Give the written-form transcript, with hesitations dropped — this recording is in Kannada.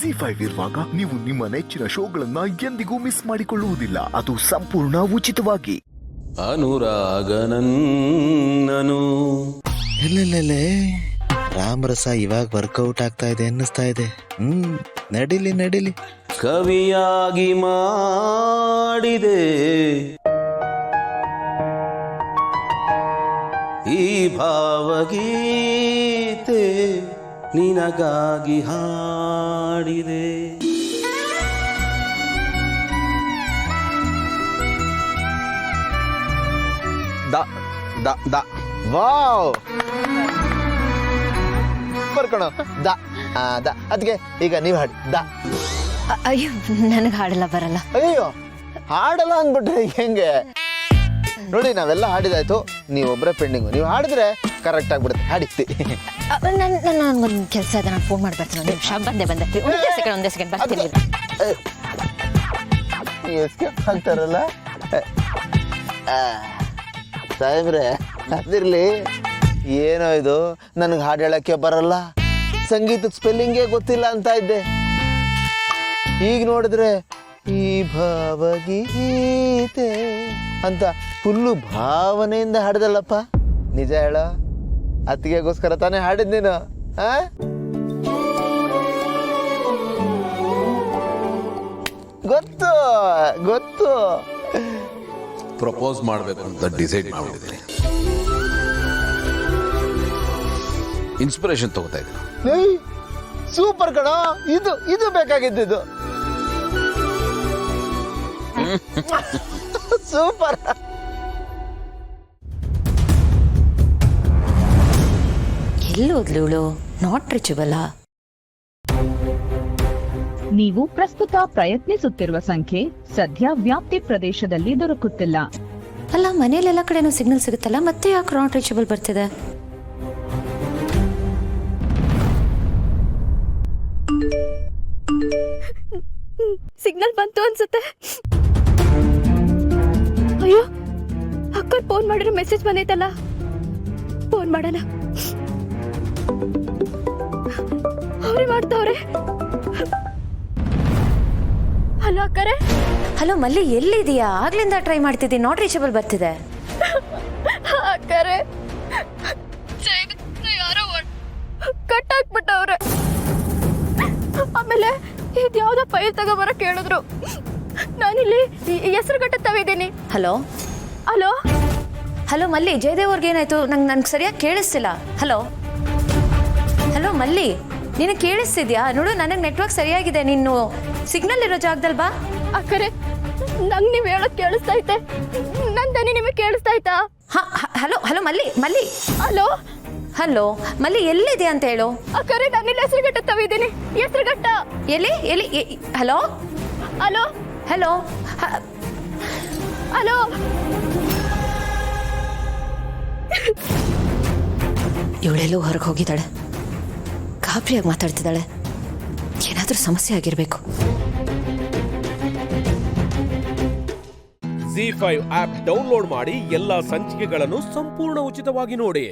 ZEE5 ಇರುವಾಗ ನೀವು ನಿಮ್ಮ ನೆಚ್ಚಿನ ಶೋಗಳನ್ನ ಎಂದಿಗೂ ಮಿಸ್ ಮಾಡಿಕೊಳ್ಳುವುದಿಲ್ಲ. ಅದು ಸಂಪೂರ್ಣ ಉಚಿತವಾಗಿ. ಅನುರಾಗನನ್ನನು ಇಲ್ಲೇ ರಾಮರಸ ಇವಾಗ ವರ್ಕೌಟ್ ಆಗ್ತಾ ಇದೆ ಅನ್ನಿಸ್ತಾ ಇದೆ. ನಡಿಲಿ ಕವಿಯಾಗಿ ಮಾಡಿದೆ ಈ ಭಾವಗೀತೆ ನಿನಗಾಗಿ ಹಾಡಿದೆ. ವಾವ್ ಬರ್ಕೊಣ ಅದಕ್ಕೆ ಈಗ ನೀವು ಹಾಡಿ ಅಯ್ಯೋ ನನಗೆ ಹಾಡಲ್ಲ ಬರಲ್ಲ. ಅಯ್ಯೋ ಹಾಡಲ್ಲ ಅಂದ್ಬಿಟ್ರೆ ಹೆಂಗೆ? ನೋಡಿ ನಾವೆಲ್ಲ ಹಾಡಿದಾಯ್ತು, ನೀವೊಬ್ಬರೇ ಪೆಂಡಿಂಗು. ನೀವು ಹಾಡಿದ್ರೆ ಕರೆಕ್ಟ್ ಆಗ್ಬಿಡುತ್ತೆ. ಹಾಡಿಸ್ತಿ ನನಗೊಂದು ಕೆಲಸ ಇದೆ, ನಾನು ಫೋನ್ ಮಾಡ್ಬರ್ತೀನಿ. ಒಂದು ನಿಮಿಷ ಬಂದೆ ಒಂದೇ ಸೆಕೆಂಡ್ ಬರ್ತೀನಿ. ಹಾಕ್ತಾರಲ್ಲ ಸಾಹೇಬ್ರೆ, ಅದಿರ್ಲಿ. ಏನೋ ಇದು, ನನಗೆ ಹಾಡು ಹೇಳಕ್ಕೆ ಬರಲ್ಲ, ಸಂಗೀತದ ಸ್ಪೆಲ್ಲಿಂಗೇ ಗೊತ್ತಿಲ್ಲ ಅಂತ ಇದ್ದೆ. ಈಗ ನೋಡಿದ್ರೆ ಈ ಭಾವಗೀತೆ ಅಂತ ಫುಲ್ಲು ಭಾವನೆಯಿಂದ ಹಾಡ್ದಲ್ಲಪ್ಪ. ನಿಜ ಹೇಳ, ಅತ್ತಿಗೆಗೋಸ್ಕರ ತಾನೇ ಹಾಡಿದ್ ನೀನು? ಗೊತ್ತು ಗೊತ್ತು. ಪ್ರಪೋಸ್ ಮಾಡಬೇಕು ಅಂತ ಡಿಸೈಡ್ ಮಾಡಿದ್ದೀನಿ. ಇನ್ಸ್ಪಿರೇಷನ್ ತಗೋತಾ ಇದ್ದೀನಿ. ಸೂಪರ್ ಕಣ, ಇದು ಬೇಕಾಗಿದ್ದು. ಸೂಪರ್. ಎಲ್ಲೋದ್ಲು ಇವಳು? Not reachable. ನೀವು ಪ್ರಸ್ತುತ ಪ್ರಯತ್ನಿಸುತ್ತಿರುವ ಸಂಖ್ಯೆ ಸದ್ಯ ವ್ಯಾಪ್ತಿ ಪ್ರದೇಶದಲ್ಲಿ ದೊರಕುತ್ತಿಲ್ಲ. ಅಲ್ಲ, ಮನೇಲೆಲ್ಲ ಕಡೆನೂ ಸಿಗ್ನಲ್ ಸಿಗುತ್ತಲ್ಲ, ಮತ್ತೆ ಯಾಕೆ ನಾಟ್ ರೀಚಬಲ್ ಬರ್ತಿದೆ? ಸಿಗ್ನಲ್ ಬಂತು ಅನ್ಸುತ್ತೆ. ಅಯ್ಯೋ, ಅಕ್ಕ ಫೋನ್ ಮಾಡಿದ್ರೆ ಮೆಸೇಜ್ ಬಂದೈತಲ್ಲ, ಫೋನ್ ಮಾಡೋಣ. ಅವ್ರೇ ಮಾಡ್ತಾವ್ರೆ. ಹಲೋ ಅಕ್ಕರೆ. ಹಲೋ ಮಲ್ಲಿ, ಎಲ್ಲಿದೀಯಾ? ಆಗ್ಲಿಂದ ಟ್ರೈ ಮಾಡ್ತಿದ್ದೀನಿ, ನಾಟ್ ರೀಚಬಲ್ ಬರ್ತಿದೆ. ಅಕ್ಕರೆ, ಯಾರೋ ಕಟ್ ಹಾಕ್ಬಿಟ್ಟವ್ರೆ. ಆಮೇಲೆ ಇದು ಯಾವ್ದೋ ಫೈಲ್ ತಗೋಬರಕ್ ಹೇಳಿದ್ರು. ನಾನಿಲ್ಲಿ ಹೆಸರುಗಟ್ಟ ತವಿದ್ದೀನಿ. ಹಲೋ ಹಲೋ ಹಲೋ ಮಲ್ಲಿ, ಜಯದೇವ್ ಅವ್ರಿಗೆ ಏನಾಯ್ತು? ನಂಗೆ ಸರಿಯಾಗಿ ಕೇಳಿಸ್ತಿಲ್ಲ. ಹಲೋ ಮಲ್ಲಿ, ನಿನಗೆ ಕೇಳಿಸ್ತಿದ್ಯಾ? ನೋಡು, ನನಗೆ ನೆಟ್ವರ್ಕ್ ಸರಿಯಾಗಿದೆ. ನೀನು ಸಿಗ್ನಲ್ ಇರೋ ಜಾಗದಲ್ಲಿ ಬಾ. ಅಕ್ಕರೆ, ನಂಗೆ ನೀವು ಹೇಳೋದು ಕೇಳಿಸ್ತಾ ಐತೆ. ನನ್ನ ದನಿ ನಿಮಗೆ ಕೇಳಿಸ್ತಾ ಆಯ್ತಾ? ಹಲೋ ಮಲ್ಲಿ. ಹಲೋ ಮಲ್ಲಿ, ಎಲ್ಲಿದೆ ಅಂತ ಹೇಳು. ಅಕ್ಕರೆ, ನಾನಿಲ್ಲಿ ಹೆಸರುಗಟ್ಟ ತವಿದ್ದೀನಿ. ಹೆಸರುಗಟ್ಟ ಎಲ್ಲಿ? Hello hello hello hello. ಇವಳೆಲ್ಲೂ ಹೊರಗೆ ಹೋಗಿದ್ದಾಳೆ, ಗಾಬರಿಯಾಗಿ ಮಾತಾಡ್ತಿದ್ದಾಳೆ. ಏನಾದರೂ ಸಮಸ್ಯೆ ಆಗಿರಬೇಕು. ZEE5 ಆಪ್ ಡೌನ್ಲೋಡ್ ಮಾಡಿ ಎಲ್ಲಾ ಸಂಚಿಕೆಗಳನ್ನು ಸಂಪೂರ್ಣ ಉಚಿತವಾಗಿ ನೋಡಿ.